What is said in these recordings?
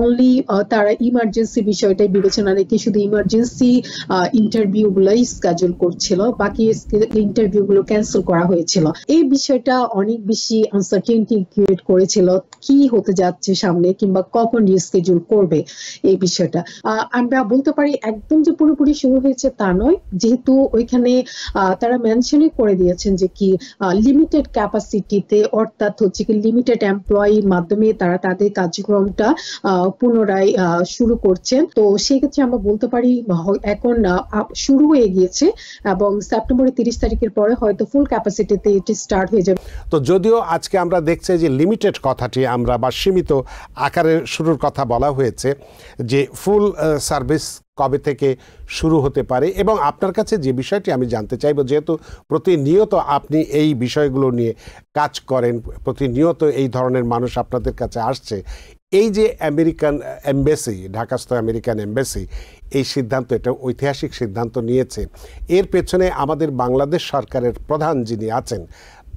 Only তারা emergency বিষয়টাই বিবেচনা রেখে শুধু ইমার্জেন্সি ইন্টারভিউ গুলাই স্কেজুল করছিল, বাকি ইন্টারভিউ গুলো ক্যান্সেল করা হয়েছিল। এই বিষয়টা অনেক বেশি আনসার্টেনটি ক্রিয়েট করেছিল কি হতে যাচ্ছে সামনে কিংবা কখন রিস্কেজুল করবে এই বিষয়টা। আমরা বলতে পারি একদম যে পুরোপুরি শুরু হয়েছে তা নয়, যেহেতু ওইখানে তারা মেনশনই করে দিয়েছেন যে কি লিমিটেড ক্যাপাসিটিতে, অর্থাৎ হচ্ছে কি লিমিটেড এমপ্লয়ির মাধ্যমে তারা তাদের কার্যক্রমটা পুনরায় শুরু করছেন। তো সেই ক্ষেত্রে আমরা বলতে পারি এখন শুরু হয়ে গিয়েছে এবং সেপ্টেম্বরের 30 তারিখের পরে হয়তো ফুল ক্যাপাসিটিতে এটি স্টার্ট হয়ে যাবে। তো যদিও আজকে আমরা দেখছি যে লিমিটেড কথাটি আমরা বা সীমিত আকারে শুরুর কথা বলা হয়েছে, যে ফুল সার্ভিস কবে থেকে শুরু হতে পারে। এবং আপনার কাছে যে বিষয়টি আমি জানতে চাইব, যেহেতু প্রতিনিয়ত আপনি এই বিষয়গুলো নিয়ে কাজ করেন, প্রতিনিয়ত এই ধরনের মানুষ আপনাদের কাছে আসছে, এই যে আমেরিকান এমবাসি, ঢাকাস্থ আমেরিকান এমবাসি এই সিদ্ধান্ত, এটা ঐতিহাসিক সিদ্ধান্ত নিয়েছে, এর পেছনে আমাদের বাংলাদেশ সরকারের প্রধান যিনি আছেন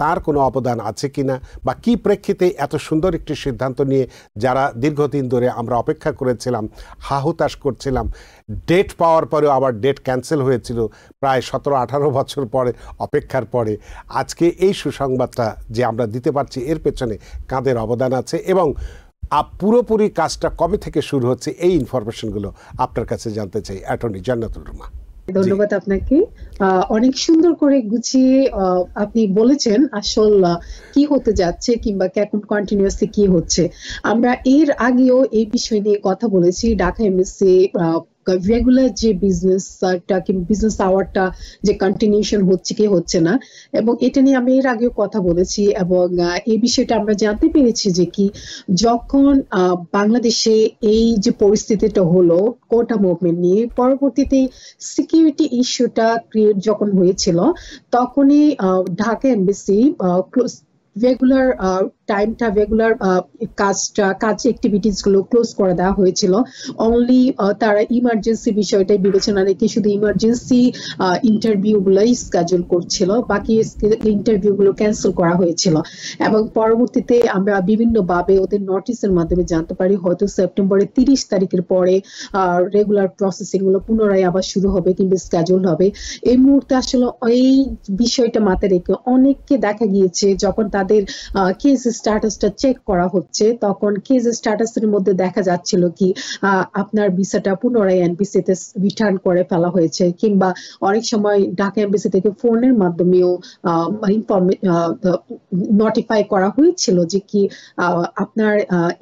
তার কোনো অবদান আছে কিনা, বা কি প্রেক্ষিতে এত সুন্দর একটি সিদ্ধান্ত নিয়ে যারা দীর্ঘদিন ধরে আমরা অপেক্ষা করেছিলাম, হাহুতাশ করছিলাম, ডেট পাওয়ার পরেও আবার ডেট ক্যান্সেল হয়েছিল প্রায় 17-18 বছর পরে অপেক্ষার পরে, আজকে এই সুসংবাদটা যে আমরা দিতে পারছি এর পেছনে কাদের অবদান আছে এবং পুরোপুরি কাজটা কবে থেকে শুরু হচ্ছে, এই ইনফরমেশনগুলো আপনার কাছে জানতে চাই অ্যাটর্নি জান্নাতুল রুমা। ধন্যবাদ আপনাকে। অনেক সুন্দর করে গুছিয়ে আপনি বলেছেন আসল কি হতে যাচ্ছে কিংবা এখন কন্টিনিউয়াসলি কি হচ্ছে। আমরা এর আগেও এই বিষয় নিয়ে কথা বলেছি। ঢাকা এমএসসি রেগুলার যে বিজনেসটা কিংবা বিজনেস আওয়ারটা যে কন্টিনিউশন হচ্ছে কি হচ্ছে না, এবং এটা নিয়ে আমি এর আগেও কথা বলেছি। এবং এই বিষয়টা আমরা জানতে পেরেছি যে কি যখন বাংলাদেশে এই যে পরিস্থিতিটা হলো কোটা মুভমেন্ট নিয়ে, পরবর্তীতে সিকিউরিটি ইস্যুটা ক্রিয়েট যখন হয়েছিল, তখনই ঢাকা এমবাসি রেগুলার টাইমটা, রেগুলার কাজ অ্যাক্টিভিটিস গুলো ক্লোজ করে দেওয়া হয়েছিল। অনলি তারা ইমার্জেন্সি বিষয়টাই বিবেচনা রেখে শুধু ইমার্জেন্সি ইন্টারভিউ গুলাই স্কেজুল করছিল, বাকি ইন্টারভিউ গুলো ক্যান্সেল করা হয়েছিল। এবং পরবর্তীতে আমরা বিভিন্ন ভাবে ওদের নোটিশের মাধ্যমে জানতে পারি হয়তো সেপ্টেম্বরের 30 তারিখের পরে রেগুলার প্রসেসিং গুলো পুনরায় আবার শুরু হবে কিংবা স্কেজুল হবে। এই মুহূর্তে আসলে এই বিষয়টা মাথায় রেখে অনেককে দেখা গিয়েছে যখন তাদের কেস স্ট্যাটাসটা চেক করা হচ্ছে, তখন কেস স্ট্যাটাসের মধ্যে দেখা যাচ্ছিল কি আপনার ভিসাটা পুনরায় এনবিসিতে রিটার্ন করে ফেলা হয়েছে, কিংবা অনেক সময় ঢাকা এমবাসি থেকে ফোনের মাধ্যমেও নোটিফাই করা হয়েছিল যে কি আপনার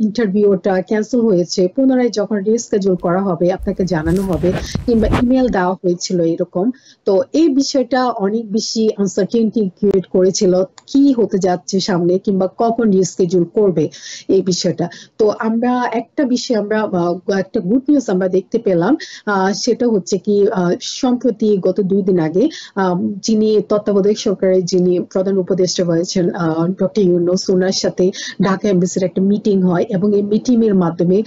ইন্টারভিউটা ক্যান্সেল হয়েছে, পুনরায় যখন রিস্কেজুল করা হবে আপনাকে জানানো হবে, কিংবা ইমেল দেওয়া হয়েছিল এরকম। তো এই বিষয়টা অনেক বেশি আনসার্টেনটি ক্রিয়েট করেছিল কি হতে যাচ্ছে সামনে কিংবা কখন রিস্কেজুল করবে এই বিষয়টা। তো আমরা একটা বিষয়, আমরা একটা গুড নিউজ আমরা দেখতে পেলাম, সেটা হচ্ছে কি সম্প্রতি গত 2 দিন আগে যিনি তত্ত্বাবধায়ক সরকারের যিনি প্রধান উপদেষ্টা হয়েছেন ডক্টর ইউনূস, ওনার সাথে ঢাকা এমবাসির একটা মিটিং হয় এবং এই মিটিং এর মাধ্যমে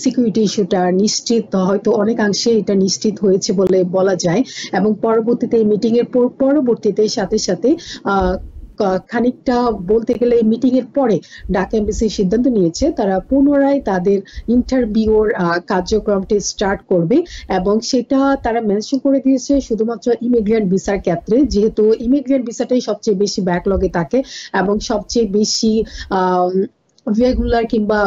সিকিউরিটি ইস্যুটা নিশ্চিত, হয়তো অনেকাংশে এটা নিশ্চিত হয়েছে বলে বলা যায়। এবং পরবর্তীতে এই মিটিং এর পরবর্তীতে সাথে সাথে খানিকটা বলতে গেলে মিটিং এর পরে ঢাকা এমবাসি সিদ্ধান্ত নিয়েছে তারা পুনরায় তাদের ইন্টারভিউর কার্যক্রমটি স্টার্ট করবে। এবং সেটা তারা মেনশন করে দিয়েছে শুধুমাত্র ইমিগ্রেন্ট ভিসার ক্ষেত্রে, যেহেতু ইমিগ্রেন্ট ভিসাটাই সবচেয়ে বেশি ব্যাকলগে থাকে এবং সবচেয়ে বেশি রেগুলার কিংবা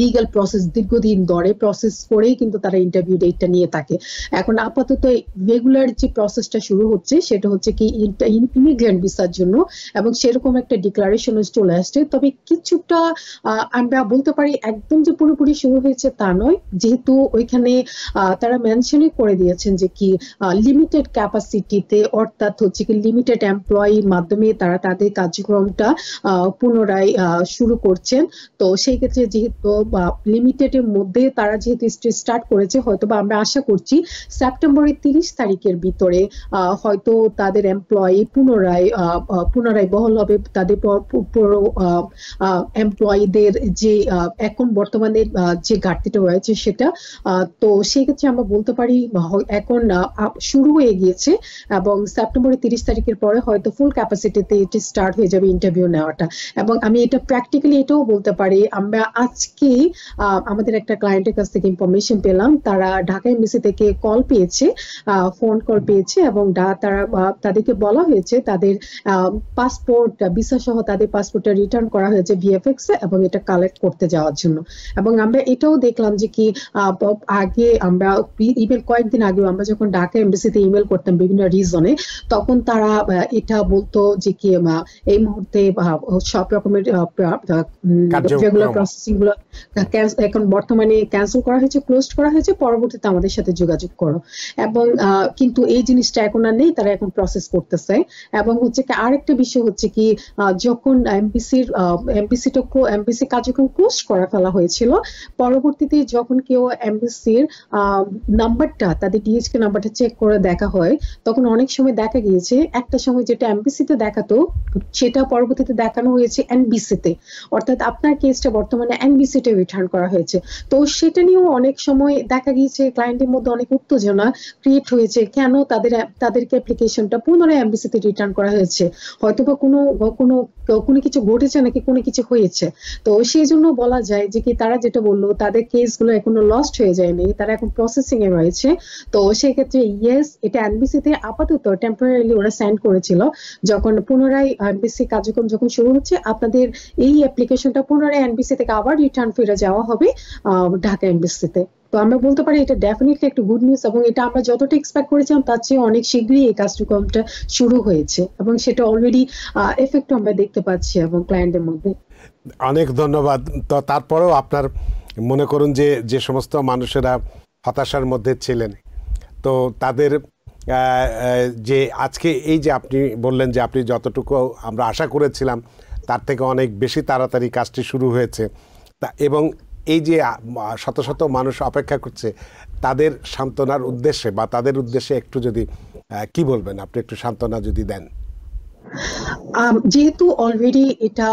লিগ্যাল প্রসেস দীর্ঘদিন ধরে প্রসেস করেই কিন্তু তারা ইন্টারভিউ ডেটটা নিয়ে থাকে। এখন আপাতত রেগুলার যে প্রসেসটা শুরু হচ্ছে সেটা হচ্ছে কি ইমিগ্রেন্ট ভিসার জন্য, এবং সেরকম একটা ডিক্লারেশন চলে আসছে। তবে কিছুটা আমরা বলতে পারি একদম যে পুরোপুরি শুরু হয়েছে তা নয়, যেহেতু ওইখানে তারা মেনশনই করে দিয়েছেন যে কি লিমিটেড ক্যাপাসিটিতে, অর্থাৎ হচ্ছে কি লিমিটেড এমপ্লয়ির মাধ্যমে তারা তাদের কার্যক্রমটা পুনরায় শুরু করছেন। তো সেই ক্ষেত্রে যেহেতু লিমিটেডের মধ্যে তারা যেহেতু স্টার্ট করেছে, হয়তো বা আমরা আশা করছি সেপ্টেম্বরের 30 তারিখের ভিতরে হয়তো তাদের এমপ্লয়ি পুনরায় বহাল হবে, তাদের এমপ্লয়ীদের যে এখন বর্তমানে যে ঘাটতিটা রয়েছে সেটা। তো সেই ক্ষেত্রে আমরা বলতে পারি এখন শুরু হয়ে গিয়েছে এবং সেপ্টেম্বরের 30 তারিখের পরে হয়তো ফুল ক্যাপাসিটিতে এটি স্টার্ট হয়ে যাবে ইন্টারভিউ নেওয়াটা। এবং আমি এটা প্র্যাকটিক্যালি এটাও বলতে পারি, আমরা আজকে আজকেই আমাদের একটা ক্লায়েন্টের কাছ থেকে ইনফরমেশন পেলাম, তারা ঢাকা এমবিসি থেকে কল পেয়েছে, ফোন কল পেয়েছে, এবং তারা তাদেরকে বলা হয়েছে তাদের পাসপোর্ট ভিসা সহ তাদের পাসপোর্টটা রিটার্ন করা হয়েছে ভিএফএক্স এ, এবং এটা কালেক্ট করতে যাওয়ার জন্য। এবং আমরা এটাও দেখলাম যে কি আগে আমরা ইমেল কয়েকদিন আগে আমরা যখন ঢাকা এমবিসিতে ইমেল করতাম বিভিন্ন রিজনে, তখন তারা এটা বলতো যে কি এই মুহূর্তে সব রকমের রেগুলার প্রসেসিং গুলো এখন বর্তমানে ক্যান্সেল করা হয়েছে, ক্লোজ করা হয়েছে, পরবর্তীতে আমাদের সাথে যোগাযোগ করো। এবং কিন্তু এই জিনিসটা এখন আর নেই, তারা এখন প্রসেস করতেছে। এবং হচ্ছে কি আরেকটা বিষয় হচ্ছে কি যখন এমবিসি কার্যক্রম ক্লোজ করা ফেলা হয়েছিল, পরবর্তীতে যখন কেউ এমবিসির নাম্বারটা তাদের ডিএইচকে নাম্বারটা চেক করে দেখা হয়, তখন অনেক সময় দেখা গিয়েছে একটা সময় যেটা এমবিসিতে দেখাতো সেটা পরবর্তীতে দেখানো হয়েছে এনবিসিতে, অর্থাৎ আপনার কেসটা বর্তমানে এনবিসিতে রিটার্ন করা হয়েছে। তো সেটা নিয়েও অনেক সময় দেখা গিয়েছে ক্লায়েন্টের মধ্যে অনেক উত্তেজনা ক্রিয়েট হয়েছে, কেন তাদেরকে অ্যাপ্লিকেশনটা পুনরায় এমবিসিতে রিটার্ন করা হয়েছে, হয়তোবা কোনো কিছু ঘটেছে নাকি কোনো কিছু হয়েছে। তো সেই জন্য বলা যায় যে কি তারা যেটা বললো তাদের কেসগুলো এখনো লস্ট হয়ে যায়নি, তারা এখন প্রসেসিং এ রয়েছে। তো সেক্ষেত্রে ইয়েস, এটা এনবিসিতে আপাতত টেম্পোরারিলি ওরা সেন্ড করেছিল, যখন পুনরায় এনবিসি কার্যক্রম যখন শুরু হচ্ছে আপনাদের এই অ্যাপ্লিকেশনটা পুনরায় এনবিসি থেকে আবার রিটার্ন ফিরে যাওয়া হবে ঢাকা এমবিসিতে। তো আমরা বলতে পারি এটা ডেফিনেটলি একটা গুড নিউজ, এবং এটা আমরা যতটা এক্সপেক্ট করেছিলাম তার চেয়ে অনেক শীঘ্রই এই কার্যক্রমটা শুরু হয়েছে, এবং সেটা অলরেডি এফেক্ট আমরা দেখতে পাচ্ছি এবং ক্লায়েন্টের মধ্যে। অনেক ধন্যবাদ। তো তারপরেও আপনার মনে করুন যে সমস্ত মানুষেরা হতাশার মধ্যে ছিলেন, তো তাদের যে আজকে এই যে আপনি বললেন যে আপনি যতটুকু আমরা আশা করেছিলাম তার থেকে অনেক বেশি তাড়াতাড়ি কাজটি শুরু হয়েছে, এবং এই যে শত শত মানুষ অপেক্ষা করছে তাদের সান্ত্বনার উদ্দেশ্যে বা তাদের উদ্দেশ্যে একটু যদি কি বলবেন, আপনি একটু সান্ত্বনা যদি দেন। যেহেতু অলরেডি এটা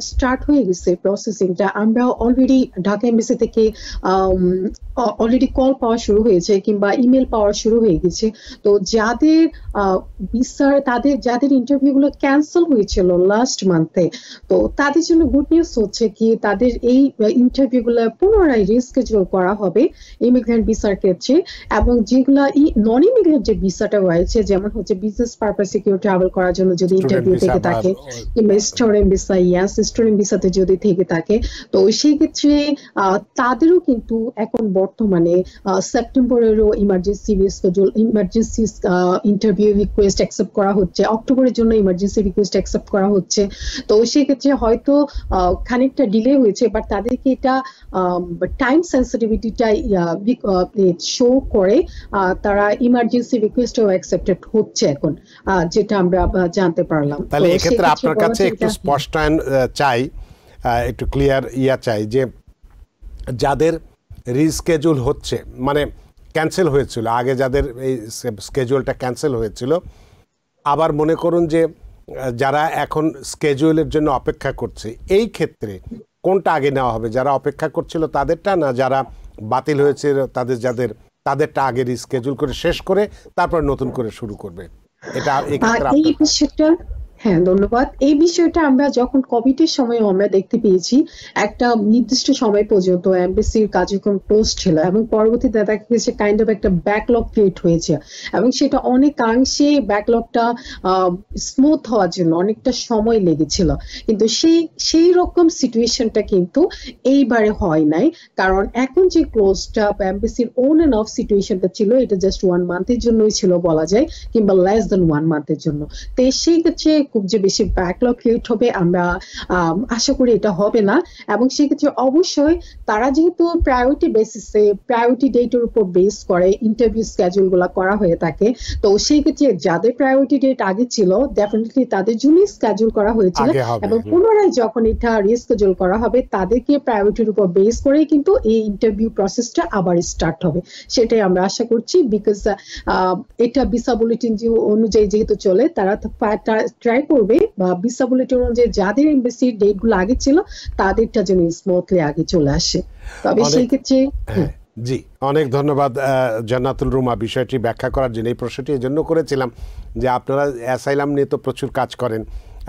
স্টার্ট হয়ে গেছে প্রসেসিংটা, আমরা অলরেডি ঢাকা এমবিসি থেকে অলরেডি কল পাওয়া শুরু হয়েছে কিংবা ইমেল পাওয়া শুরু হয়ে গেছে। তো যাদের যাদের ইন্টারভিউ গুলো ক্যান্সেল হয়েছিল লাস্ট মান্থে, তো তাদের জন্য গুড নিউজ হচ্ছে কি তাদের এই ইন্টারভিউ গুলো পুনরায় রিস্কেডিউল করা হবে ইমিগ্রেন্ট ভিসার ক্ষেত্রে, এবং যেগুলা নন ইমিগ্রেন্ট যে ভিসাটা রয়েছে, যেমন হচ্ছে বিজনেস পারপাসে কেউ ট্রাভেল করার জন্য যদি ইন্টারভিউ থেকে থাকে কিংবা স্টুডেন্ট ভিসা, স্টুডেন্ট ভিসাতে যদি থেকে থাকে, তো সেই ক্ষেত্রে তাদেরও কিন্তু এখন বর্তমানে সেপ্টেম্বরেরও ইমার্জেন্সি ইন্টারভিউ রিকোয়েস্ট অ্যাকসেপ্ট করা হচ্ছে, অক্টোবরের জন্য ইমার্জেন্সি রিকোয়েস্ট অ্যাকসেপ্ট করা হচ্ছে। তো সেই ক্ষেত্রে হয়তো খানিকটা ডিলে হয়েছে, বাট তাদেরকে এটা টাইম সেন্সিটিভিটিটা শো করে তারা ইমার্জেন্সি রিকোয়েস্টও অ্যাকসেপ্টেড হচ্ছে এখন, যেটা আমরা জানতে পারলাম। তাহলে এক্ষেত্রে আপনার কাছে একটু স্পষ্টায়ন চাই, একটু ক্লিয়ার চাই যে যাদের রিস্কেজুল হচ্ছে, মানে ক্যান্সেল হয়েছিল আগে, যাদের এই স্কেজুয়ালটা ক্যান্সেল হয়েছিল, আবার মনে করুন যে যারা এখন স্কেজুয়ালের জন্য অপেক্ষা করছে, এই ক্ষেত্রে কোনটা আগে নেওয়া হবে? যারা অপেক্ষা করছিল তাদেরটা, না যারা বাতিল হয়েছে তাদেরটা আগে রিস্কেজুল করে শেষ করে তারপর নতুন করে শুরু করবে? এটা এই বিষয়টা, হ্যাঁ ধন্যবাদ। এই বিষয়টা আমরা যখন কোভিডের সময় আমরা দেখতে পেয়েছি একটা নির্দিষ্ট সময় পর্যন্ত এমবিসির কার্যক্রম ক্লোজ ছিল, এবং পরবর্তীতে দেখা গেছে কাইন্ড অফ একটা ব্যাকলগ ক্রিয়েট হয়েছে, এবং সেটা অনেকাংশে ব্যাকলগটা স্মুথ হওয়ার জন্য অনেকটা সময় লেগেছিল। কিন্তু সেই রকম সিচুয়েশনটা কিন্তু এইবারে হয় নাই, কারণ এখন যে ক্লোজটা এমবিসির অন এন্ড অফ সিচুয়েশনটা ছিল, এটা জাস্ট 1 মান্থের জন্যই ছিল বলা যায়, কিংবা লেস দেন 1 মান্থের জন্য। তো সেই ক্ষেত্রে খুব যে বেশি ব্যাকলগ ক্রিয়েট হবে আমরা আশা করি এটা হবে না। এবং সেক্ষেত্রে অবশ্যই তারা যেহেতু প্রায়োরিটি বেসিসে, প্রায়োরিটি ডেটের উপর বেস করে ইন্টারভিউ স্কেজুল গুলা করা হয়ে থাকে, তো সেই ক্ষেত্রে যাদের প্রায়োরিটি ডেট আগে ছিল ডেফিনেটলি তাদের জন্যই স্কেজুল করা হয়েছিল, এবং পুনরায় যখন এটা রিস্কেজুল করা হবে তাদেরকে প্রায়োরিটির উপর বেস করেই কিন্তু এই ইন্টারভিউ প্রসেসটা আবার স্টার্ট হবে, সেটাই আমরা আশা করছি। বিকজ এটা ভিসা বুলেটিন অনুযায়ী যেহেতু চলে, তারা ট্রাই করবে বা ভিসা বুলেটিন অনুযায়ী যাদের এমবাসির ডেট গুলো আগে ছিল তাদেরটা যেন স্মুথলি আগে চলে আসে। তবে সেই ক্ষেত্রে জি, অনেক ধন্যবাদ জান্নাতুল রুমা বিষয়টি ব্যাখ্যা করার জন্য। এই প্রশ্নটি এই জন্য করেছিলাম যে আপনারা অ্যাসাইলাম নিয়ে তো প্রচুর কাজ করেন,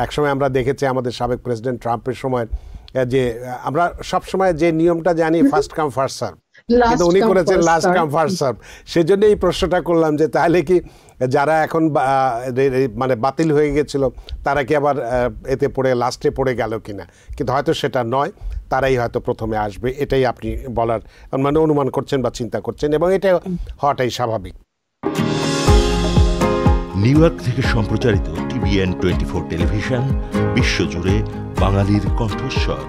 একসময় আমরা দেখেছি আমাদের সাবেক প্রেসিডেন্ট ট্রাম্পের সময় যে আমরা সবসময় যে নিয়মটা জানি ফার্স্ট কাম ফার্স্ট সার্ভ, কিন্তু উনি করেছেন লাস্ট কাম ফার্স্ট সার্ভ। সেজন্য এই প্রশ্নটা করলাম যে তাহলে কি যারা এখন মানে বাতিল হয়ে গেছিল তারা কি আবার এতে পড়ে লাস্টে পড়ে গেল কিনা, কিন্তু হয়তো সেটা নয়, তারাই হয়তো প্রথমে আসবে, এটাই আপনি বলার মানে অনুমান করছেন বা চিন্তা করছেন, এবং এটা হওয়াটাই স্বাভাবিক। নিউ ইয়র্ক থেকে সম্প্রচারিত TVN 24 টেলিভিশন, বিশ্বজুড়ে বাঙালির কণ্ঠস্বর।